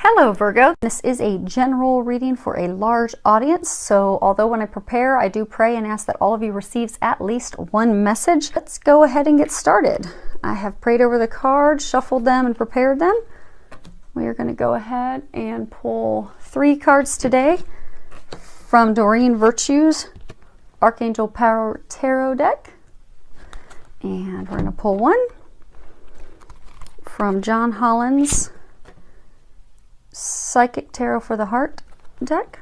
Hello Virgo, this is a general reading for a large audience, so although when I prepare I do pray and ask that all of you receives at least one message. Let's go ahead and get started. I have prayed over the cards, shuffled them, and prepared them. We are going to go ahead and pull 3 cards today from Doreen Virtue's Archangel Power Tarot deck, and we're going to pull one from John Holland's Psychic Tarot for the Heart deck,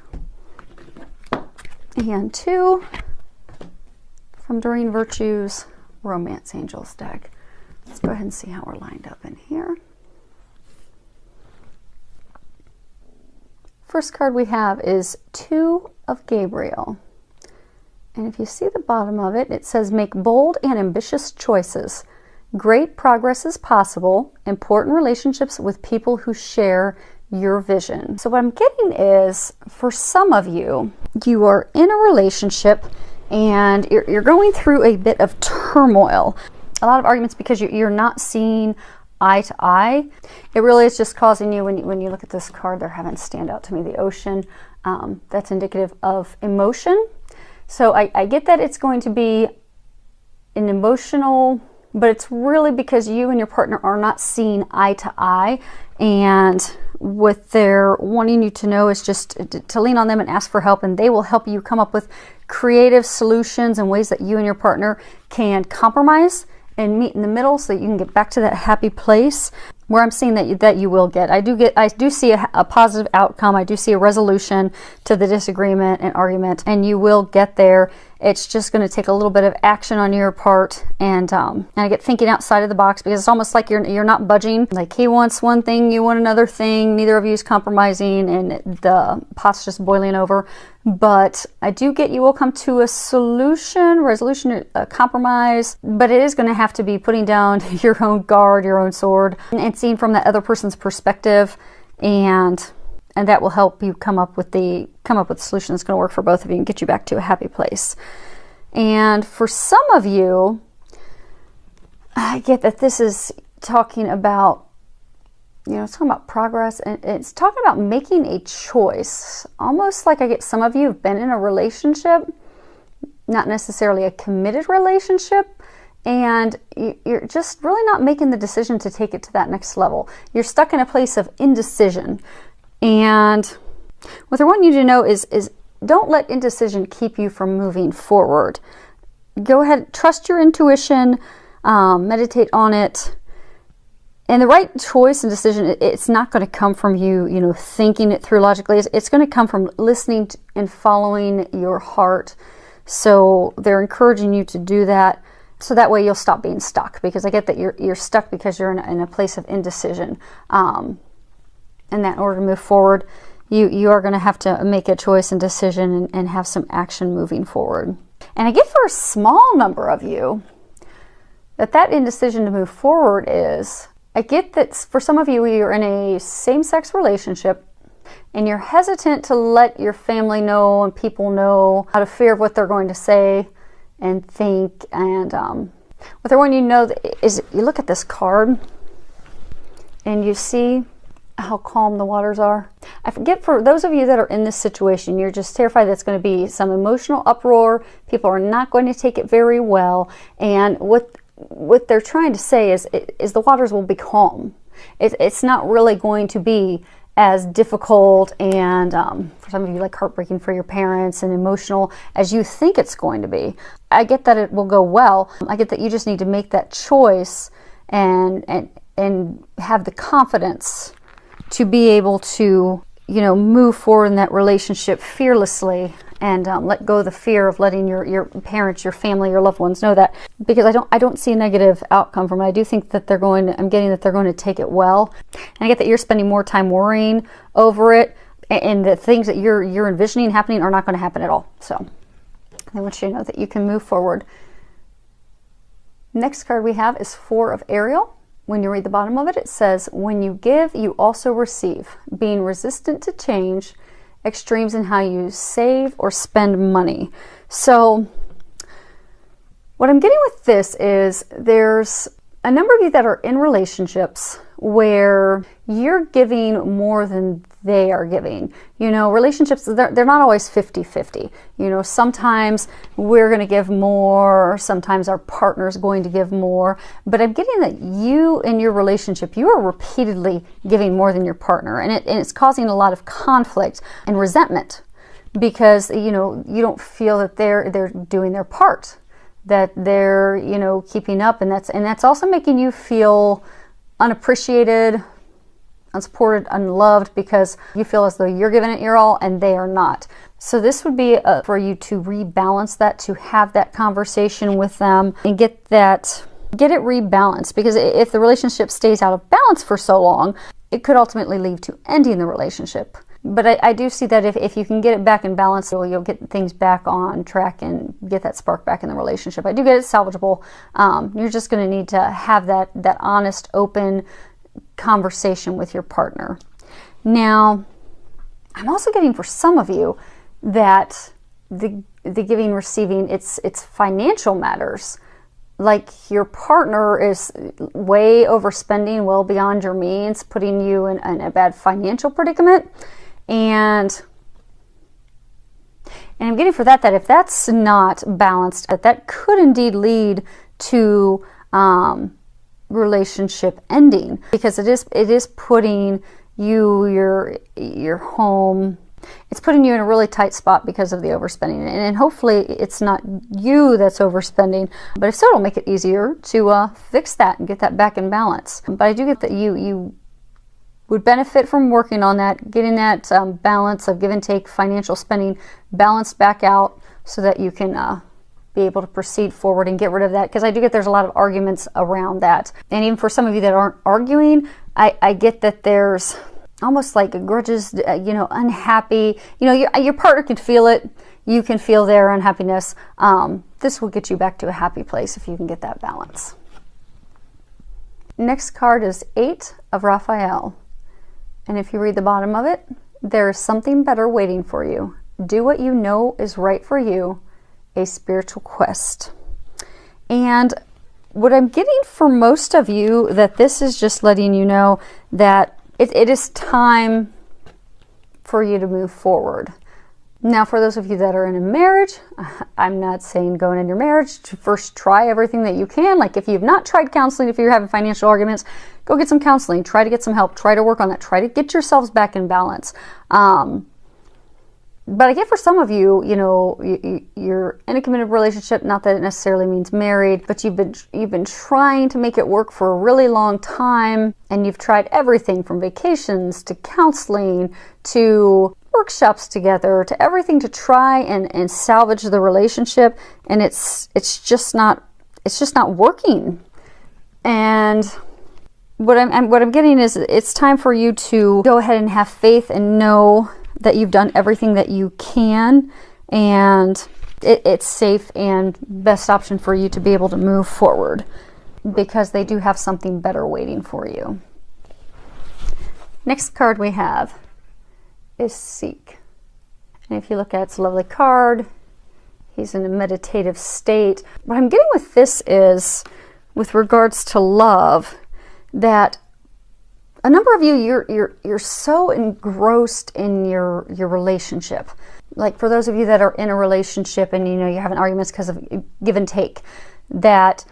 and 2 from Doreen Virtue's Romance Angels deck. Let's go ahead and see how we're lined up in here. First card we have is 2 of Gabriel. And if you see the bottom of it, it says, make bold and ambitious choices. Great progress is possible. Important relationships with people who share your vision. So what I'm getting is, for some of you, you are in a relationship and you're going through a bit of turmoil. A lot of arguments because you're not seeing eye to eye. It really is just causing you, when you look at this card, they're having stand out to me, the ocean. That's indicative of emotion. So I get that it's going to be an emotional, but it's really because you and your partner are not seeing eye to eye, and what they're wanting you to know is just to lean on them and ask for help, and they will help you come up with creative solutions and ways that you and your partner can compromise and meet in the middle so that you can get back to that happy place where I'm seeing that you will get. I do see a positive outcome. I do see a resolution to the disagreement and argument, and you will get there. It's just going to take a little bit of action on your part, and I get thinking outside of the box, because it's almost like you're not budging. Like, he wants one thing, you want another thing. Neither of you is compromising, and the pot's just boiling over. But I do get you will come to a solution, resolution, a compromise. But it is going to have to be putting down your own guard, your own sword, and seeing from that other person's perspective, and that will help you come up with the solution that's going to work for both of you and get you back to a happy place. And for some of you, I get that this is talking about, it's talking about progress, and it's talking about making a choice. Almost like I get some of you have been in a relationship, not necessarily a committed relationship, and you're just really not making the decision to take it to that next level. You're stuck in a place of indecision. And what I want you to know is don't let indecision keep you from moving forward. Go ahead, trust your intuition, meditate on it. And the right choice and decision, it's not going to come from you, thinking it through logically. It's going to come from listening and following your heart. So they're encouraging you to do that. So that way you'll stop being stuck, because I get that you're stuck because you're in a place of indecision. And that in order to move forward, you are going to have to make a choice and decision and have some action moving forward. And I get for a small number of you that indecision to move forward is, I get that for some of you, you're in a same-sex relationship and you're hesitant to let your family know and people know, out of fear of what they're going to say and think. And what I want you to know is, you look at this card and you see how calm the waters are. I forget, for those of you that are in this situation, you're just terrified that's going to be some emotional uproar. People are not going to take it very well. And what they're trying to say is the waters will be calm. It's not really going to be as difficult and for some of you, like heartbreaking for your parents and emotional as you think it's going to be. I get that it will go well. I get that you just need to make that choice and have the confidence to be able to, move forward in that relationship fearlessly, and let go of the fear of letting your parents, your family, your loved ones know that. Because I don't see a negative outcome from it. I do think that I'm getting that they're going to take it well. And I get that you're spending more time worrying over it, and the things that you're envisioning happening are not going to happen at all. So I want you to know that you can move forward. Next card we have is 4 of Ariel. When you read the bottom of it, it says, when you give, you also receive. Being resistant to change, extremes in how you save or spend money. So what I'm getting with this is, there's a number of you that are in relationships where you're giving more than they are giving. You know, relationships, they're not always 50-50. You know, sometimes we're going to give more, sometimes our partner's going to give more, but I'm getting that you in your relationship, you are repeatedly giving more than your partner, and it's causing a lot of conflict and resentment because, you know, you don't feel that they're doing their part, that they're, you know, keeping up, and that's also making you feel unappreciated, unsupported, unloved, because you feel as though you're giving it your all and they are not. So this would be for you to rebalance that, to have that conversation with them and get it rebalanced, because if the relationship stays out of balance for so long, it could ultimately lead to ending the relationship. But I do see that if you can get it back in balance, you'll get things back on track and get that spark back in the relationship. I do get it salvageable. You're just going to need to have that honest, open conversation with your partner. Now, I'm also getting for some of you that the giving, receiving, it's financial matters. Like your partner is way overspending, well beyond your means, putting you in a bad financial predicament. And I'm getting for that if that's not balanced, that could indeed lead to relationship ending, because it is putting your home, it's putting you in a really tight spot because of the overspending. And hopefully it's not you that's overspending, but if so, it'll make it easier to fix that and get that back in balance. But I do get that you would benefit from working on that, getting that balance of give and take, financial spending balanced back out, so that you can be able to proceed forward and get rid of that. Because I do get there's a lot of arguments around that. And even for some of you that aren't arguing, I get that there's almost like grudges, you know, unhappy. You know, your partner can feel it. You can feel their unhappiness. This will get you back to a happy place if you can get that balance. Next card is 8 of Raphael. And if you read the bottom of it, there is something better waiting for you. Do what you know is right for you, a spiritual quest. And what I'm getting for most of you, that this is just letting you know that it is time for you to move forward. Now, for those of you that are in a marriage, I'm not saying going in your marriage to first try everything that you can. Like if you've not tried counseling, if you're having financial arguments, go get some counseling, try to get some help, try to work on that, try to get yourselves back in balance. But I get for some of you, you know, you're in a committed relationship, not that it necessarily means married, but you've been trying to make it work for a really long time, and you've tried everything from vacations to counseling to workshops together to everything to try and salvage the relationship, and it's just not working. And what I'm getting is it's time for you to go ahead and have faith and know that you've done everything that you can, and it's safe and best option for you to be able to move forward, because they do have something better waiting for you. Next card we have is Seek. And if you look at it, it's a lovely card. He's in a meditative state. What I'm getting with this is, with regards to love, that a number of you, you're so engrossed in your relationship. Like for those of you that are in a relationship and you know you're having arguments because of give and take, that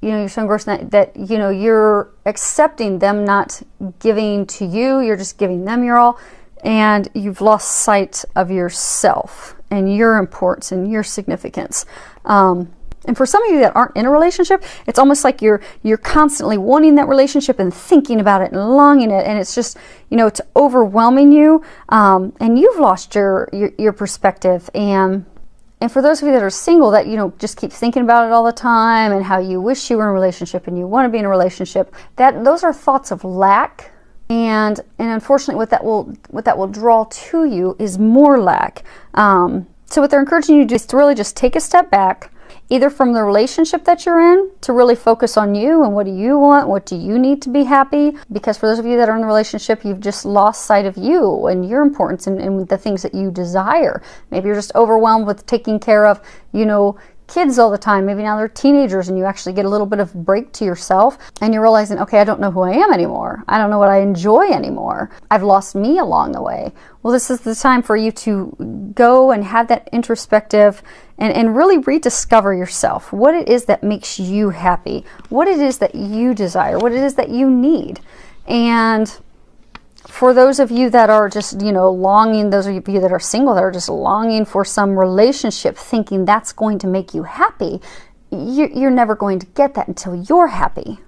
you know you're so engrossed in that you know you're accepting them not giving to you, you're just giving them your all, and you've lost sight of yourself and your importance and your significance. And for some of you that aren't in a relationship, it's almost like you're constantly wanting that relationship and thinking about it and longing it, and it's just, you know, it's overwhelming you, and you've lost your perspective. And for those of you that are single, that, you know, just keep thinking about it all the time and how you wish you were in a relationship and you want to be in a relationship, those are thoughts of lack. And unfortunately, what that will draw to you is more lack. So what they're encouraging you to do is to really just take a step back, either from the relationship that you're in, to really focus on you and what do you want, what do you need to be happy, because for those of you that are in a relationship, you've just lost sight of you and your importance and the things that you desire. Maybe you're just overwhelmed with taking care of, you know, kids all the time. Maybe now they're teenagers and you actually get a little bit of break to yourself and you're realizing, okay, I don't know who I am anymore. I don't know what I enjoy anymore. I've lost me along the way. Well, this is the time for you to go and have that introspective and really rediscover yourself. What it is that makes you happy. What it is that you desire. What it is that you need. And for those of you that are just, longing, those of you that are single, that are just longing for some relationship, thinking that's going to make you happy, you're never going to get that until you're happy.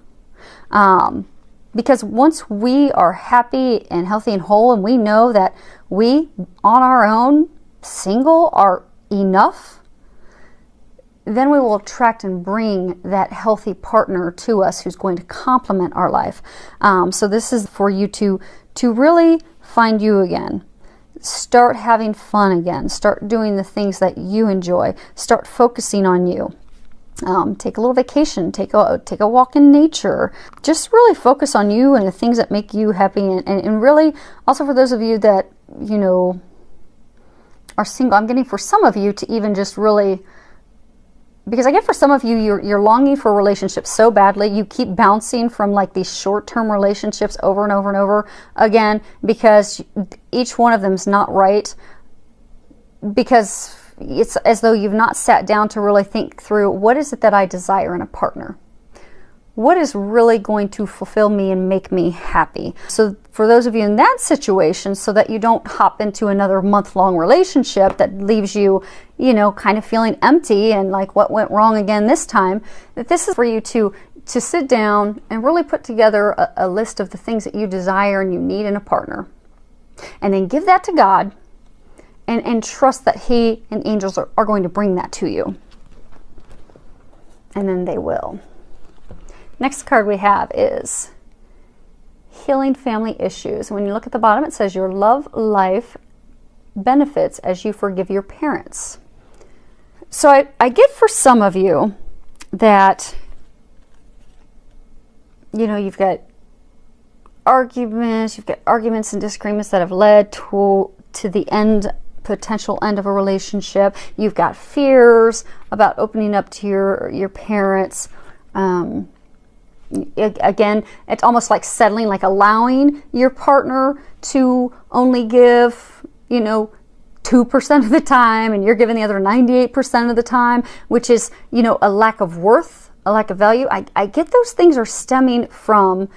Because once we are happy and healthy and whole, and we know that we, on our own, single, are enough, then we will attract and bring that healthy partner to us who's going to complement our life. So this is for you to really find you again. Start having fun again. Start doing the things that you enjoy. Start focusing on you. Take a little vacation. Take a walk in nature. Just really focus on you and the things that make you happy. And really, also for those of you that, are single, I'm getting for some of you to even just really... Because I get for some of you, you're longing for relationships so badly. You keep bouncing from like these short-term relationships over and over and over again because each one of them is not right. Because it's as though you've not sat down to really think through, what is it that I desire in a partner? What is really going to fulfill me and make me happy? So for those of you in that situation, so that you don't hop into another month-long relationship that leaves you, kind of feeling empty and like what went wrong again this time, that this is for you to sit down and really put together a list of the things that you desire and you need in a partner. And then give that to God and trust that He and angels are going to bring that to you. And then they will. Next card we have is healing family issues. When you look at the bottom, it says your love life benefits as you forgive your parents. So I get for some of you that, you've got arguments and disagreements that have led to the potential end of a relationship. You've got fears about opening up to your parents. Again, it's almost like settling, like allowing your partner to only give, 2% of the time, and you're giving the other 98% of the time, which is, a lack of worth, a lack of value. I get those things are stemming from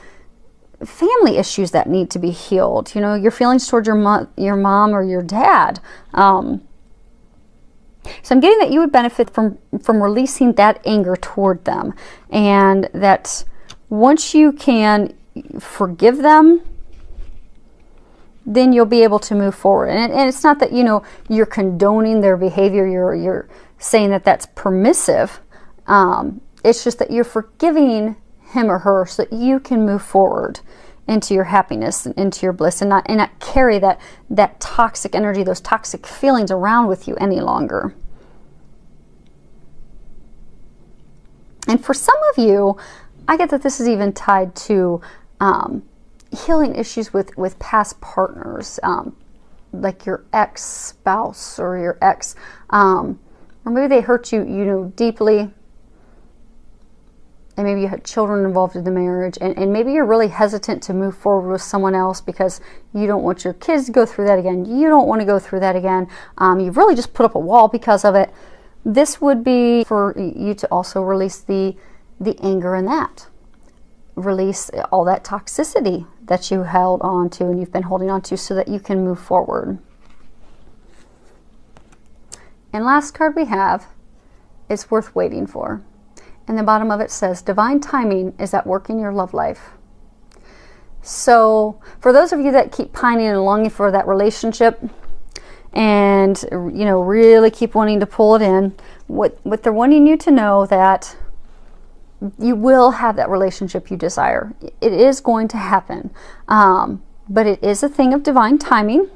family issues that need to be healed. Your feelings towards your mom or your dad. So I'm getting that you would benefit from releasing that anger toward them, and that once you can forgive them, then you'll be able to move forward. And it's not that, you're condoning their behavior, you're saying that that's permissive. It's just that you're forgiving him or her so that you can move forward into your happiness and into your bliss, and not carry that toxic energy, those toxic feelings around with you any longer. And for some of you, I get that this is even tied to healing issues with past partners, like your ex-spouse or your ex, or maybe they hurt you, deeply, and maybe you had children involved in the marriage, and maybe you're really hesitant to move forward with someone else because you don't want your kids to go through that again. You don't want to go through that again. You've really just put up a wall because of it. This would be for you to also release the anger in that. Release all that toxicity that you held on to and you've been holding on to so that you can move forward. And last card we have is worth waiting for. And the bottom of it says, divine timing is at work in your love life. So for those of you that keep pining and longing for that relationship and, really keep wanting to pull it in, what they're wanting you to know that you will have that relationship you desire. It is going to happen. But it is a thing of divine timing.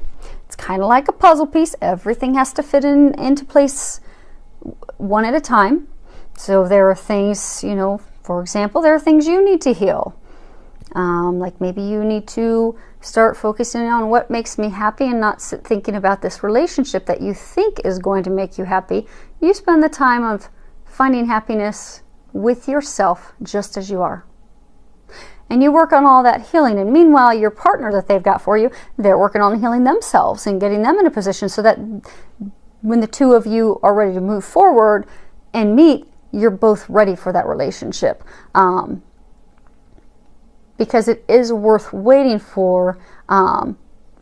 It's kind of like a puzzle piece. Everything has to fit into place one at a time. So there are things, for example, there are things you need to heal. Like maybe you need to start focusing on what makes me happy and not thinking about this relationship that you think is going to make you happy. You spend the time of finding happiness with yourself just as you are. And you work on all that healing. And meanwhile, your partner that they've got for you, they're working on healing themselves and getting them in a position so that when the two of you are ready to move forward and meet, you're both ready for that relationship. Because it is worth waiting for. And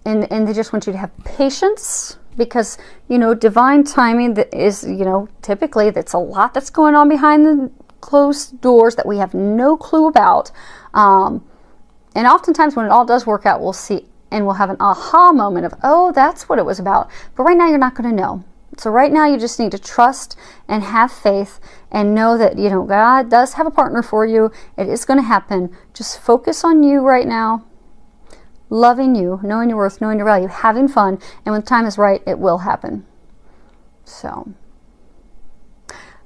they just want you to have patience, because, you know, divine timing that is, you know, typically that's a lot that's going on behind the closed doors that we have no clue about. And oftentimes when it all does work out, we'll see and we'll have an aha moment of, oh, that's what it was about. But right now you're not going to know. So right now you just need to trust and have faith and know that, you know, God does have a partner for you. It is going to happen. Just focus on you right now, loving you, knowing your worth, knowing your value, having fun, and when the time is right, it will happen. So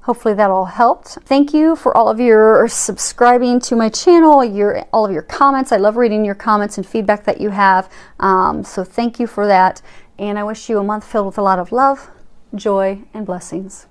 hopefully that all helped. Thank you for all of your subscribing to my channel, all of your comments. I love reading your comments and feedback that you have. So thank you for that. And I wish you a month filled with a lot of love, joy, and blessings.